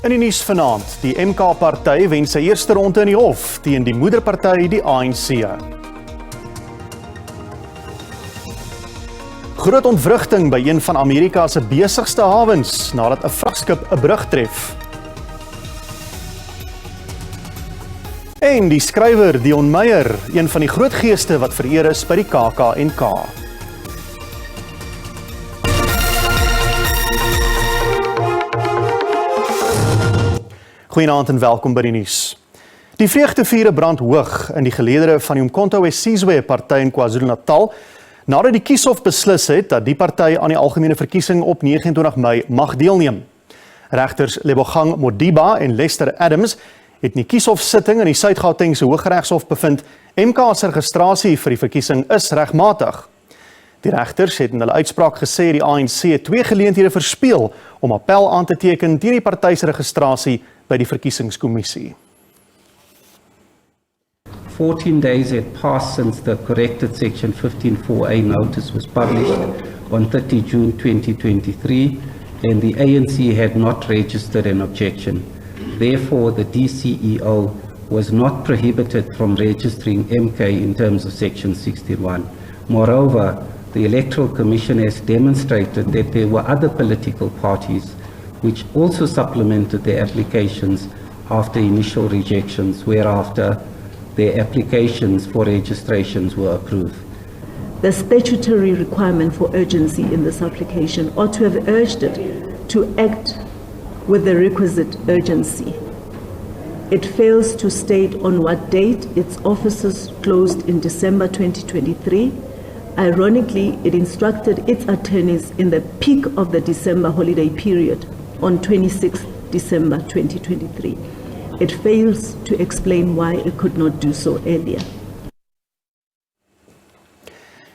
In die nuus vanaand, die MK-party wen sy eerste ronde in die hof teen die moederparty, die ANC. Groot ontwrigting by een van Amerika se besigste hawens nadat 'n vragskip 'n brug tref. En die skrywer Dion Meyer, een van die groot geeste wat vereer is by die KAK&K. Goeienaand en welkom by die nuus. Die vreugdeviere brand hoog in die geleedere van die Umkhonto we Sizwe party in KwaZulu-Natal, nadat die kieshof beslis het dat die party aan die algemene verkiesing op 29 Mei mag deelneem. Regters Lebogang Modiba en Lester Adams het in die kieshofsitting in die Suid-Gautengse Hooggeregshof bevind, MK se registrasie vir die verkiesing is regmatig. Die regters het in hulle uitspraak gesê die ANC 2 geleenthede verspeel om appel aan te teken teen die party se registrasie by die verkiesingskommissie. 14 days had passed since the corrected section 15.4a notice was published on 30 June 2023 and the ANC had not registered an objection. Therefore, the DCEO was not prohibited from registering MK in terms of section 61. Moreover, the Electoral Commission has demonstrated that there were other political parties which also supplemented their applications after initial rejections, whereafter their applications for registrations were approved. The statutory requirement for urgency in this application ought to have urged it to act with the requisite urgency. It fails to state on what date its offices closed in December 2023. Ironically, it instructed its attorneys in the peak of the December holiday period on 26 December 2023. It fails to explain why it could not do so earlier.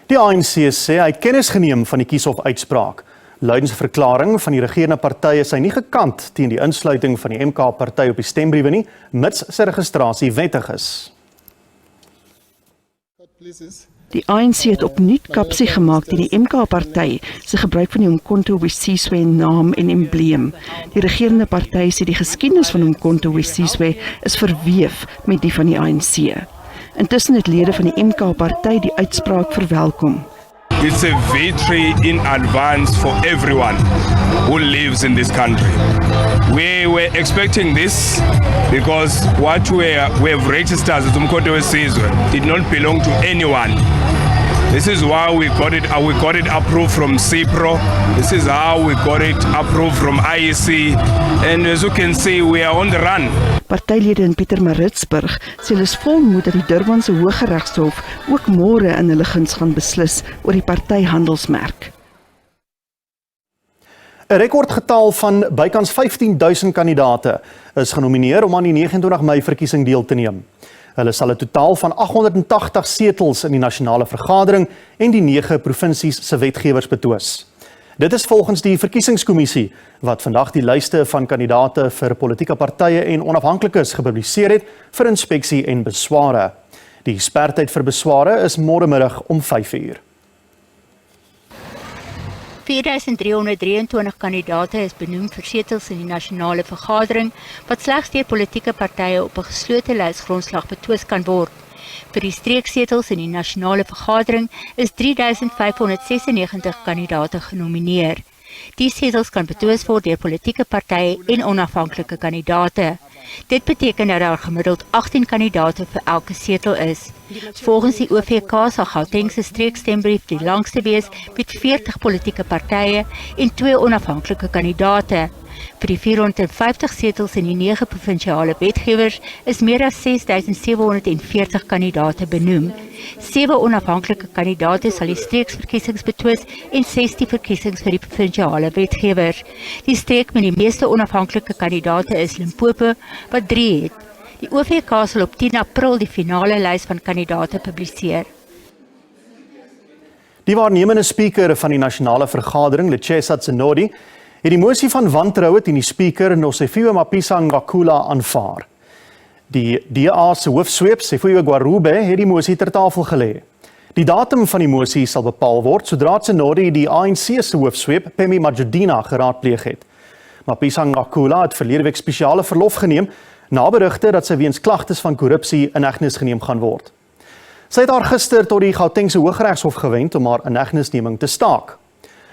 Die ANC sê hy het kennis geneem van die kieshof-uitspraak. Luidens verklaring van die regerende partye is hy nie gekant teen die insluiting van die MK-party op die stembriewe nie, mits sy registrasie wettig is. Die ANC het opnuut kapsie gemaak teen die MK-party se gebruik van die Umkhonto we Sizwe naam en embleem. Die regerende party sê die geskiedenis van Umkhonto we Sizwe is verweef met die van die ANC. Intussen het lede van die MK-party die uitspraak verwelkom. It's a victory in advance for everyone who lives in this country. We were expecting this because what we have registered as Umkhonto we Sizwe did not belong to anyone. This is why we got it approved from CIPRO. This is how we got it approved from IEC. And as you can see, we are on the run. Partylede in Pietermaritzburg sê hulle is volmoed dat die Durbanse Hooggeregshof ook môre in hulle guns gaan beslis oor die partyhandelsmerk. 'n Rekordgetal van bykans 15.000 kandidate is genomineer om aan die 29 Mei verkiesing deel te neem. Hulle sal 'n totaal van 880 setels in die nasionale vergadering en die 9 provinsies se wetgewers betwis. Dit is volgens die verkiesingskommissie wat vandag die lyste van kandidate vir politieke partye en onafhanklikes gepubliseer het vir inspeksie en besware. Die spertyd vir besware is môremiddag om 5:00. 4.323 kandidate is benoem vir setels in die nasionale vergadering, wat slegs deur politieke partye op 'n geslote lys grondslag betwis kan word. Vir die streeksetels in die nasionale vergadering is 3.596 kandidate genomineer. Die setels kan betwis word deur politieke partye en onafhanklike kandidate. Dit beteken dat daar gemiddeld 18 kandidate vir elke setel is. Volgens die OVK sal Gautengse streekstembrief die langste wees met 40 politieke partye en 2 onafhanklike kandidate. Vir die 450 setels in die 9 provinsiale wetgewers is meer as 6.740 kandidate benoem. 7 onafhanklike kandidate sal die streeksverkiesings betwis en 16 verkiesings vir die provinsiale wetgewers. Die streek met die meeste onafhanklike kandidate is Limpopo, wat 3 het. Die OVK sal op 10 April die finale lys van kandidate publiseer. Die waarnemende speaker van die nasionale vergadering, Lechesa Tsenodi, het die mosie van wantroue teen die speaker Nosifiwe Mapisa-Ngakula aanvaar. Die DA se hoofsweep, Sifiwe Gwarube, het die mosie ter tafel gelê. Die datum van die mosie sal bepaal word sodra Tsenodi die ANC se hoofsweep, Pemi Majudina, geraadpleeg het. Mapisang Ngakula het verlede week spesiale verlof geneem na berigte dat sy weens klagtes van korrupsie in hegtenis geneem gaan word. Sy het haar gister tot die Gautengse Hooggeregshof gewend om haar inhegtenisneming te staak.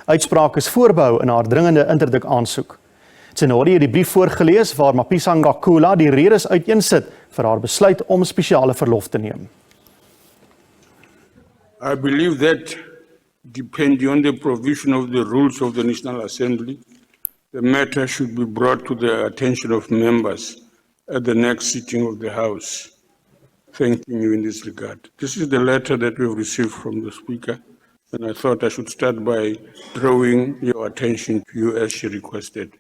Uitspraak is voorbehou in haar dringende interdik aansoek. Tsenori het die brief voorgelees waar Mapisang Ngakula die redes uiteensit vir haar besluit om spesiale verlof te neem. I believe that, depending on the provision of the rules of the National Assembly, the matter should be brought to the attention of members at the next sitting of the House. Thanking you in this regard. This is the letter that we've received from the Speaker, and I thought I should start by drawing your attention to you as she requested.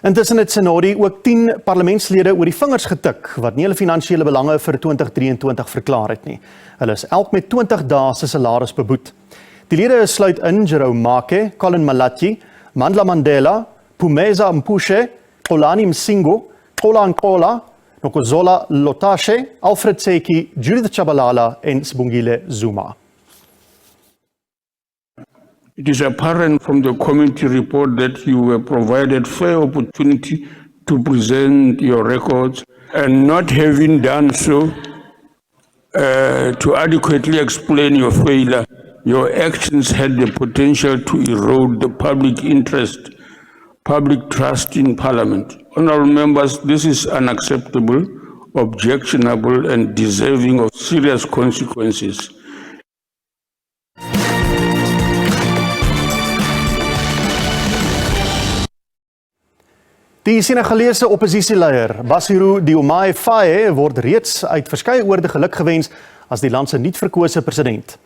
Intussen het Senori ook 10 parlementslede oor die vingers getik wat nie hulle finansiële belange vir 2023 verklaar het nie. Hulle is elk met 20 dae se salaris beboet. Die lede sluit in Jerome Make, Colin Malatji, Mandla Mandela, Pumeza Mpushe, Xolani Msingo, Xola Nkola, Nokuzola Lotashe, Alfred Seki, Judith Chabalala en Sibongile Zuma. It is apparent from the committee report that you were provided fair opportunity to present your records, and not having done so to adequately explain your failure, your actions had the potential to erode the public interest, public trust in Parliament. Honourable members, this is unacceptable, objectionable and deserving of serious consequences. Die Senegalese oppositieleier Bassirou Diomaye Faye word reeds uit verskeie oorde geluk gewens as die land se nuut verkose president.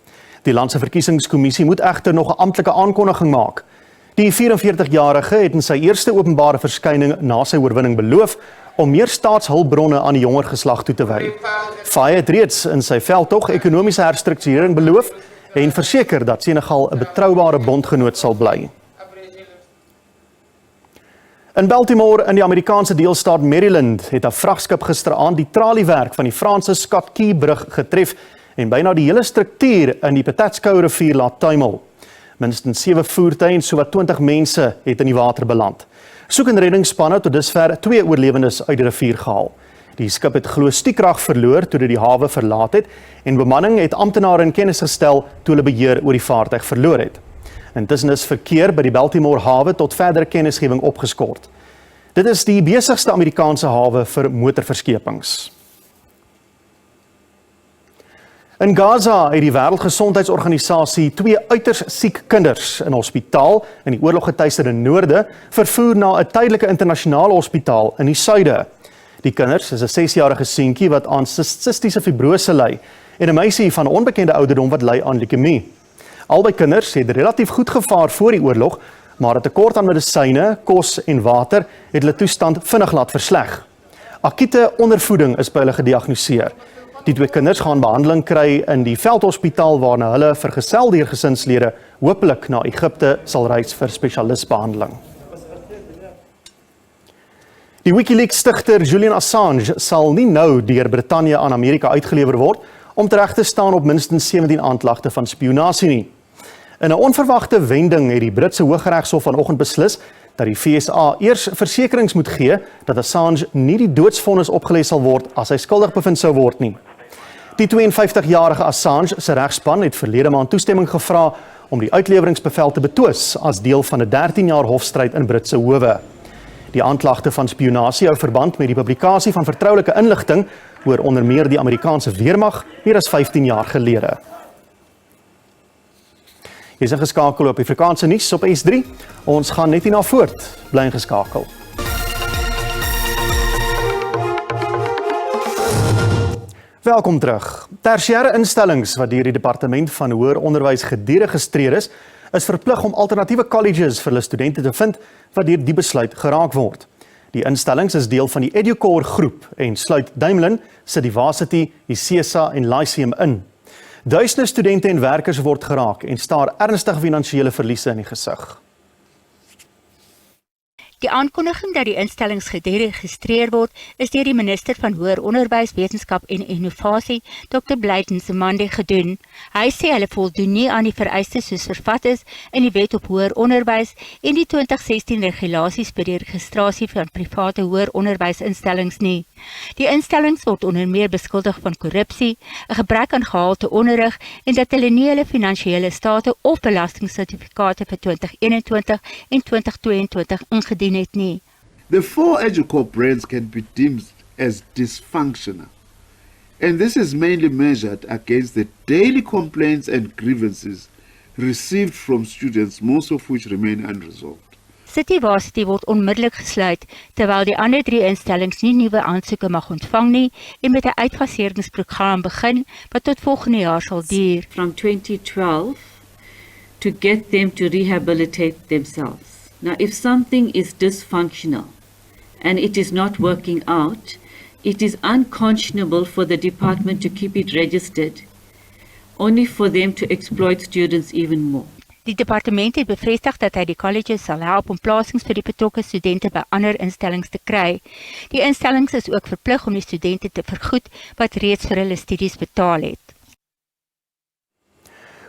Die land se verkiesingskommissie moet egter nog 'n amptelike aankondiging maak. Die 44-jarige het in sy eerste openbare verskyning na sy oorwinning beloof om meer staatshulpbronne aan die jonger geslag toe te wy. Faye het reeds in sy veldtog ekonomiese herstrukturering beloof en verseker dat Senegal 'n betroubare bondgenoot sal bly. In Baltimore in die Amerikaanse deelstaat Maryland het 'n vragskip gisteraand die traliewerk van die Franse Scott Key brug getref en byna die hele struktuur in die Patapsco rivier laat tuimel. Minstens 7 voertuie en sowat 20 mense het in die water beland. Soek- en reddingsspanne tot dusver 2 oorlewendes uit die rivier gehaal. Die skip het glo stiekrag verloor toe dit die hawe verlaat het en bemanning het amptenare in kennis gestel toe hulle beheer oor die vaartuig verloor het. Intussen is verkeer by die Baltimore hawe tot verdere kennisgewing opgeskort. Dit is die besigste Amerikaanse hawe vir motorverskepings. In Gaza het die Wêreldgesondheidsorganisasie 2 uiters siek kinders in 'n hospitaal in die oorloggetuisterde noorde vervoer na 'n tydelike internasionale hospitaal in die suide. Die kinders is 'n 6-jarige seentjie wat aan sistiese fibrose ly en 'n meisie van 'n onbekende ouderdom wat ly aan leukemie. Albei kinders het relatief goed gevaar voor die oorlog, maar 'n tekort aan medisyne, kos en water het hulle toestand vinnig laat versleg. Akute ondervoeding is by hulle gediagnoseer. Die 2 kinders gaan behandeling kry in die veldhospitaal waarna hulle vergesel deur gesinslede hopelik na Egipte sal reis vir spesialistbehandeling. Die WikiLeaks-stigter Julian Assange sal nie nou deur Brittanje aan Amerika uitgelewer word om tereg te staan op minstens 17 aanklagte van spionasie nie. In 'n onverwagte wending het die Britse Hooggeregshof vanoggend beslis dat die VSA eers versekerings moet gee dat Assange nie die doodsvonnis opgelê sal word as hy skuldig bevind sou word nie. Die 52-jarige Assange se regspan het verlede maand toestemming gevra om die uitleweringsbevel te betwis as deel van 'n 13 jaar hofstryd in Britse howe. Die aanklagte van spionasie hou verband met die publikasie van vertroulike inligting oor onder meer die Amerikaanse weermag meer as 15 jaar gelede. Jy is ingeskakel op Afrikaans Nuus op S3. Ons gaan net hierna voort. Bly ingeskakel. Welkom terug. Tersiêre instellings wat deur die Departement van Hoër Onderwys gediregistreer is verplig om alternatiewe colleges vir hulle studente te vind wat deur die besluit geraak word. Die instellings is deel van die Educor groep en sluit Duimlin, City, Isesa en Lyceum in. Duisende studente en werkers word geraak en staar ernstige finansiële verliese in die gesig. Die aankondiging dat die instellings geregistreer word, is deur die minister van Hoër Onderwys, Wetenskap en Innovasie, Dr. Blyden Nzimande, gedoen. Hy sê hulle voldoen nie aan die vereistes soos vervat is in die Wet op Hoër Onderwys en die 2016 regulasies vir die registrasie van private hoër onderwysinstellings nie. Die instellings word onder meer beskuldig van korrupsie, 'n gebrek aan gehalte onderrig en dat hulle nie hulle finansiële state of belastingsertifikate vir 2021 en 2022 ingedien het nie. The 4 Educor brands can be deemed as dysfunctional, and this is mainly measured against the daily complaints and grievances received from students, most of which remain unresolved. City Varsity word onmiddellik gesluit, terwyl die ander 3 instellings nie nuwe aansoeke mag ontvang nie en met 'n uitfaseringsprogram begin wat tot volgende jaar sal duur. From 2012 to get them to rehabilitate themselves. Now, if something is dysfunctional and it is not working out, it is unconscionable for the department to keep it registered, only for them to exploit students even more. Die departement het bevestig dat hy die colleges sal help om plasings vir die betrokke studente by ander instellings te kry. Die instellings is ook verplig om die studente te vergoed wat reeds vir hulle studies betaal het.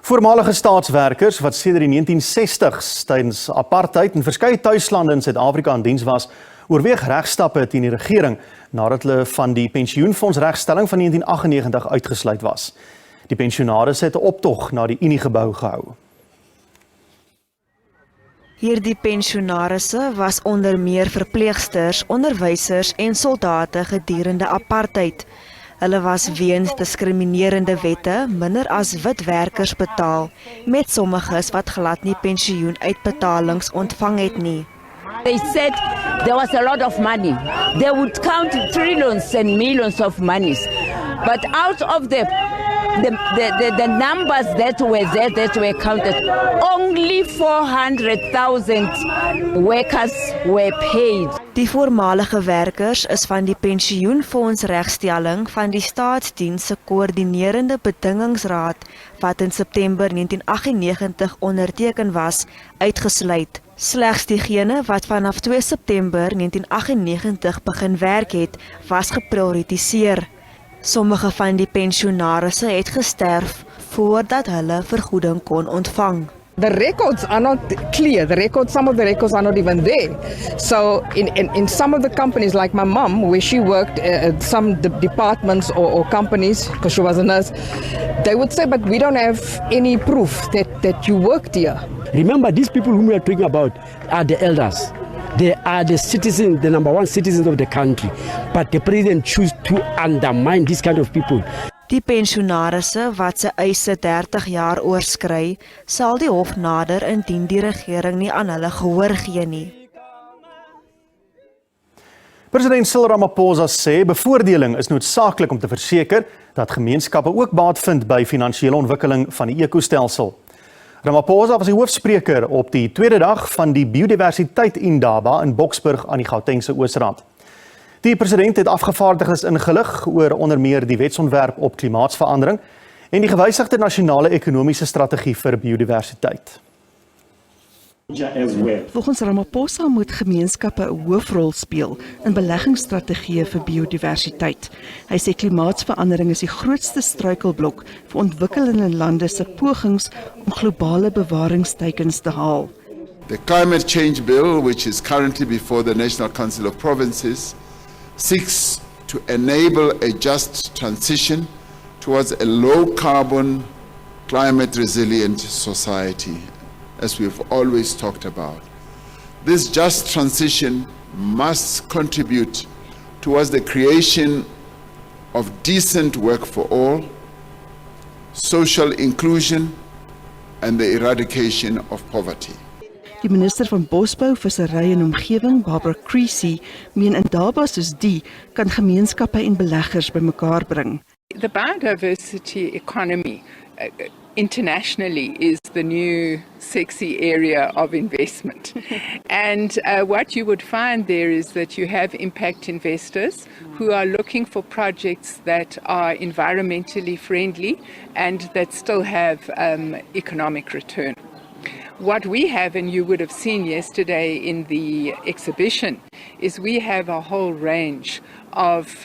Voormalige staatswerkers wat sedert die 1960s tydens apartheid in verskeie tuislande in Suid-Afrika in diens was, oorweeg regstappe teen die regering nadat hulle van die pensioenfonds regstelling van 1998 uitgesluit was. Die pensionaars het 'n optog na die Uniegebou gehou. Hierdie pensionarisse was onder meer verpleegsters, onderwysers en soldate gedurende apartheid. Hulle was weens diskriminerende wette minder as wit werkers betaal, met sommiges wat glad nie pensioenuitbetalings ontvang het nie. They said there was a lot of money. They would count trillions and millions of monies. But out of the numbers that were there, that were counted, only 400,000 workers were paid. Die voormalige werkers is van die pensioenfondsregstelling van die Staatsdiens se koördinerende bedingingsraad wat in September 1998 onderteken was, uitgesluit. Slegs diegene wat vanaf 2 September 1998 begin werk het, was geprioritiseer. Sommige van die pensionarisse het gesterf voordat hulle vergoeding kon ontvang. The records are not clear. Some of the records are not even there. So in some of the companies, like my mom, where she worked at some departments or companies, because she was a nurse, they would say, but we don't have any proof that you worked here. Remember, these people whom we are talking about are the elders. They are the citizens, the number 1 citizens of the country. But the president choose to undermine these kind of people. Die pensionarisse wat se eise 30 jaar oorskry, sal die hof nader indien die regering nie aan hulle gehoor gee nie. President Cyril Ramaphosa sê bevoordeling is noodsaaklik om te verseker dat gemeenskappe ook baat vind by finansiële ontwikkeling van die ekostelsel. Ramaphosa was die hoofspreker op die tweede dag van die biodiversiteit Indaba in Boksburg aan die Gautengse Oosrand. Die president het afgevaardigdes ingelig oor onder meer die wetsontwerp op klimaatsverandering en die gewysigde nasionale ekonomiese strategie vir biodiversiteit. Volgens Ramaphosa moet gemeenskappe 'n hoofrol speel in beleggingsstrategieë vir biodiversiteit. Hy sê klimaatsverandering is die grootste struikelblok vir ontwikkelende lande se pogings om globale bewaringsteikens te haal. The climate change bill, which is currently before the National Council of Provinces, seeks to enable a just transition towards a low-carbon, climate-resilient society, as we've always talked about. This just transition must contribute towards the creation of decent work for all, social inclusion, and the eradication of poverty. Die minister van Bosbou, Vissery en Omgewing, Barbara Creasy, meen Indaba soos die kan gemeenskappe en beleggers bymekaar bring. The biodiversity economy internationally is the new sexy area of investment. And what you would find there is that you have impact investors who are looking for projects that are environmentally friendly and that still have economic return. What we have, and you would have seen yesterday in the exhibition, is we have a whole range of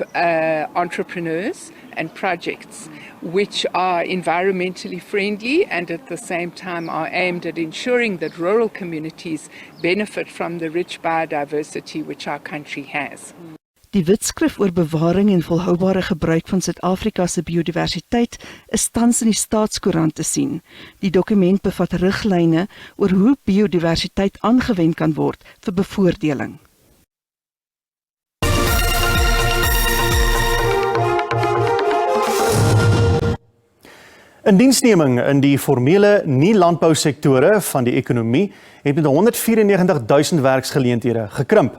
entrepreneurs and projects which are environmentally friendly and at the same time are aimed at ensuring that rural communities benefit from the rich biodiversity which our country has. Die wetskrif oor bewaring en volhoubare gebruik van Suid-Afrika se biodiversiteit is tans in die Staatskoerant te sien. Die dokument bevat riglyne oor hoe biodiversiteit aangewend kan word vir bevoordeling. Indiensneming in die formele nie-landbousektore van die ekonomie het met 194.000 werksgeleenthede gekrimp.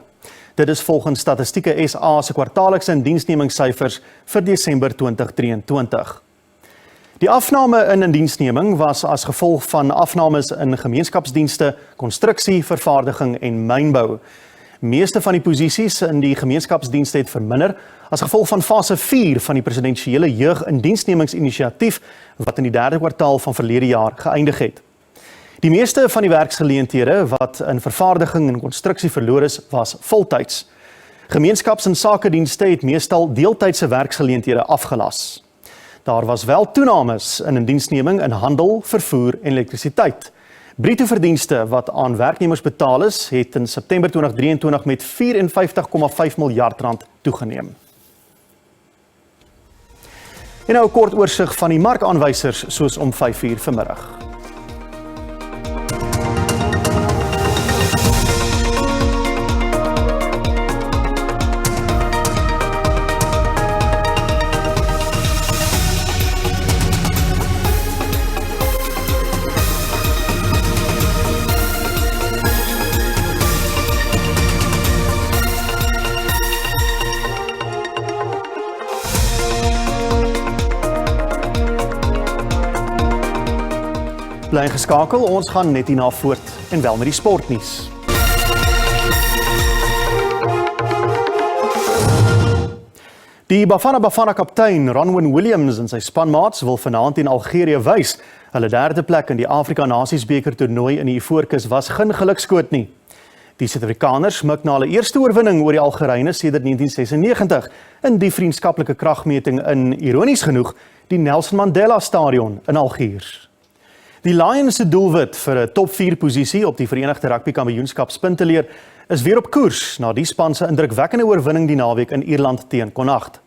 Dit is volgens Statistieke SA se kwartaallikse indiensnemingssyfers vir Desember 2023. Die afname in indiensneming was as gevolg van afnames in gemeenskapsdienste, konstruksie, vervaardiging en mynbou. Meeste van die posisies in die gemeenskapsdienste het verminder as gevolg van fase 4 van die presidensiële jeug-indiensnemingsinisiatief wat in die 3de kwartaal van verlede jaar geëindig het. Die meeste van die werksgeleenthede wat in vervaardiging en konstruksie verloor is, was voltyds. Gemeenskaps- en sakedienste het meestal deeltydse werksgeleenthede afgelas. Daar was wel toenames in indiensneming in handel, vervoer en elektrisiteit. Bruto verdienste wat aan werknemers betaal is, het in September 2023 met 54,5 miljard rand toegeneem. En nou 'n kort oorsig van die markaanwysers soos om 5:00 vanmiddag. Bly geskakel, ons gaan net hierna voort en wel met die sportnuus. Die Bafana kaptein Ronwen Williams en sy spanmaats wil vanaand in Algerië wys. Hulle 3de plek in die Afrika Nasiesbeker toernooi in die Ivoorkus was geen gelukskoot nie. Die Suid-Afrikaners mik na hulle eerste oorwinning oor die Algeryne sedert 1996 in die vriendskaplike kragmeting in, ironies genoeg, die Nelson Mandela Stadion in Algiers. Die Lions se doelwit vir 'n top 4 posisie op die Verenigde Rugby Kampioenskapspunteleer is weer op koers na die span se indrukwekkende oorwinning die naweek in Ierland teen Connacht.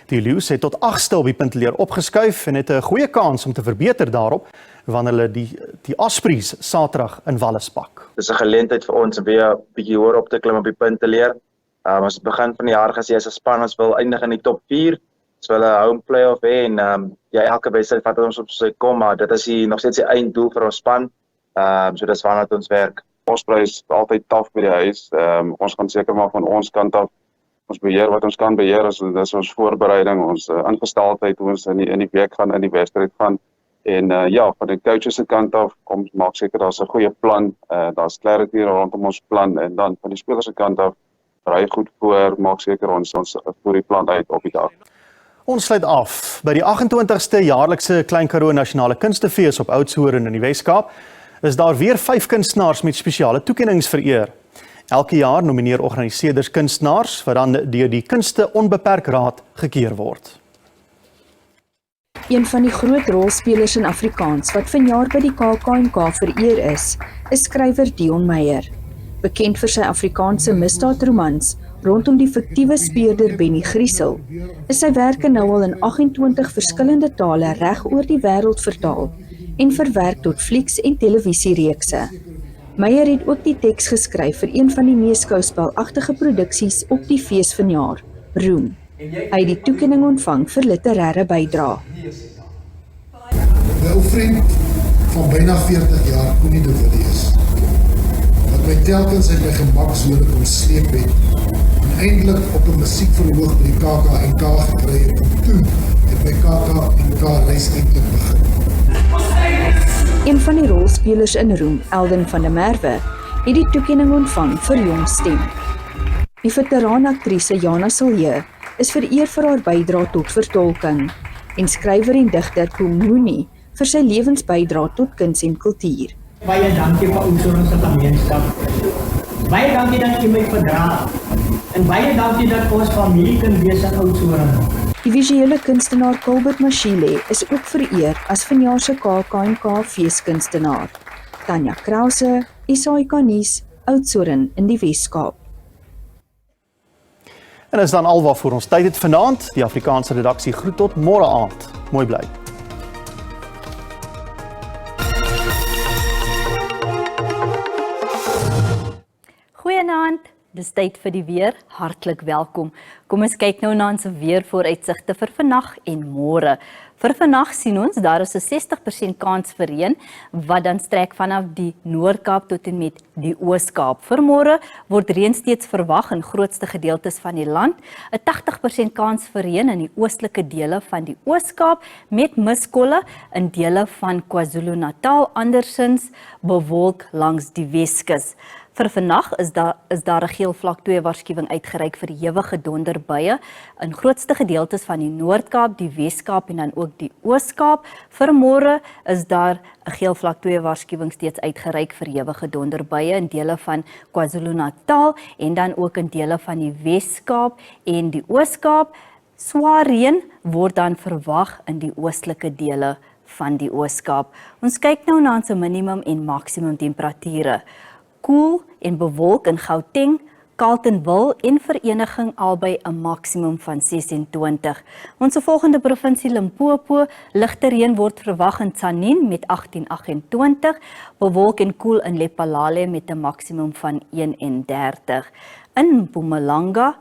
Die Lions het tot 8ste op die punteleer opgeskuif en het 'n goeie kans om te verbeter daarop wanneer hulle die Ospreys Saterdag in Wallis pak. Dis 'n geleentheid vir ons om weer 'n bietjie hoër op te klim op die punteleer. Ons het begin van die jaar gesê as 'n span ons wil eindig in die top 4. So hulle home playoff hê en elke wedstryd vat ons op sy kom, maar dit is nog steeds die einddoel vir ons span. So dis waarna ons werk. Ons is altyd taaf by die huis. Ons gaan seker maar van ons kant af ons beheer wat ons kan beheer, dis ons voorbereiding, ons ingesteldheid hoe ons in die week gaan, in die wedstryd gaan. En van die coaches se kant af, kom maak seker daar's 'n goeie plan, daar's clarity rondom ons plan en dan van die spelers se kant af ry goed voor, maak seker ons voer die plan uit op die dag. Ons sluit af by die 28ste jaarlikse Klein Karoo Nasionale Kunstefees op Oudtshoorn in die Wes-Kaap. Is daar weer 5 kunstenaars met spesiale toekennings vereer. Elke jaar nomineer organiseerders kunstenaars wat dan deur die Kunste Onbeperk Raad gekeer word. Een van die groot rolspelers in Afrikaans wat vanjaar by die KAK&K vereer is skrywer Dion Meyer. Bekend vir sy Afrikaanse misdaadromans rondom die fiktiewe speurder Benny Griesel, is sy werke nou al in 28 verskillende tale reg oor die wêreld vertaal en verwerk tot flieks en televisiereekse. Meyer het ook die teks geskryf vir een van die mees skouspelagtige produksies op die fees vanjaar, Roem. Hy het die toekenning ontvang vir literêre bydrae. My ou vriend van byna 40 jaar kon nie dit wees. Wat my telkens in my gemaksone kon sleep het en eindelijk op 'n musiekverhoog by die KAK&K gekry het en toe het my KAK&K reis eintlik begin. Een van die rolspelers in Roem, Elden van der Merwe, het die toekenning ontvang vir jong stem. Die veteraanaktrise Jana Silje is vereer vir haar bydrae tot vertolking en skrywer en digter Koen Mooney vir sy lewensbydrae tot kuns en kultuur. Baie dankie vir Oudtshoorn se gemeenskap. Baie dankie dat u my verdra. En baie dankie dat ons familie kan wees in Oudtshoorn. Die visuele kunstenaar Colbert Mashile is ook vereer as vanjaar se KAK&K feeskunstenaar. Tanya Krause, SABC Nuus, Oudtshoorn in die Wes-Kaap. En is dan al waarvoor ons tyd het vanaand. Die Afrikaanse redaksie groet tot môre aand. Mooi bly. Goeienaand, dis tyd vir die weer. Hartlik welkom. Kom ons kyk nou na ons weervooruitsigte vir vandag en môre. Vir vandag sien ons daar is 'n 60% kans vir reën wat dan strek vanaf die Noord-Kaap tot en met die Oos-Kaap. Vir môre word reën steeds verwag in grootste gedeeltes van die land. 'n 80% kans vir reën in die oostelike dele van die Oos-Kaap met miskolle in dele van KwaZulu-Natal, andersins bewolk langs die Weskus. Vir vandag is daar 'n geel vlak 2 waarskuwing uitgereik vir ewige donderbuie in grootste gedeeltes van die Noord-Kaap, die Wes-Kaap en dan ook die Oos-Kaap. Vir môre is daar 'n geel vlak 2 waarskuwing steeds uitgereik vir ewige donderbuie in dele van KwaZulu-Natal en dan ook in dele van die Wes-Kaap en die Oos-Kaap. Swaar reën word dan verwag in die oostelike dele van die Oos-Kaap. Ons kyk nou na ons minimum en maksimum temperature. Koel en bewolk in Gauteng, Carletonville en Vereniging albei 'n maksimum van 26. Ons volgende provinsie Limpopo, ligte reën word verwag in Tzaneen met 18-28, bewolk en koel in Lephalale met 'n maksimum van 31. In Mpumalanga,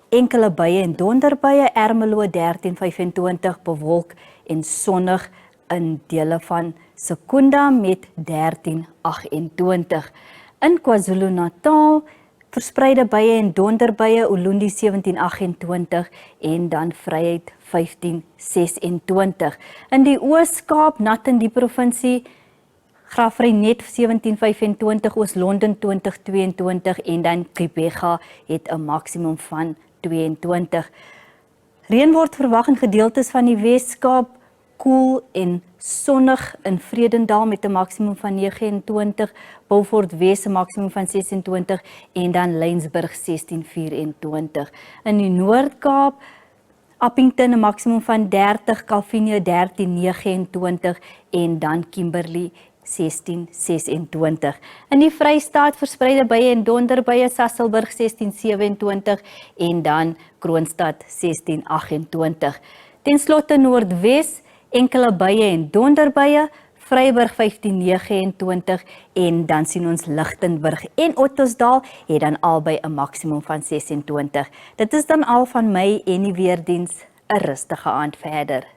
enkele buie en donderbuie, Ermelo 13-25, bewolk en sonnig in dele van Sekunda met 13-28. In KwaZulu-Natal, verspreide buie en donderbuie, Ulundi 17-28 en dan Vryheid 15-26. In die Oos-Kaap, nat in die provinsie, Graaff-Reinet 17-25, Oos-London 20-22 en dan Gqeberha het 'n maksimum van 22. Reën word verwag in gedeeltes van die Wes-Kaap, koel en sonnig in Vredendal met 'n maksimum van 29, Beaufort Wes 'n maksimum van 26 en dan Lensburg 16-24. In die Noord-Kaap, Appington 'n maksimum van 30, Calvinia 13-29 en dan Kimberley 16-26. In die Vrystaat verspreide buie en donderbuie, Sasolburg 16-27 en dan Kroonstad 16-28. Ten slotte Noordwes, enkele buie en donderbuie, Vryburg 15-29 en dan sien ons Lichtenburg en Ottosdal het dan albei 'n maksimum van 26. Dit is dan al van my en die weerdiens. 'n rustige aand verder.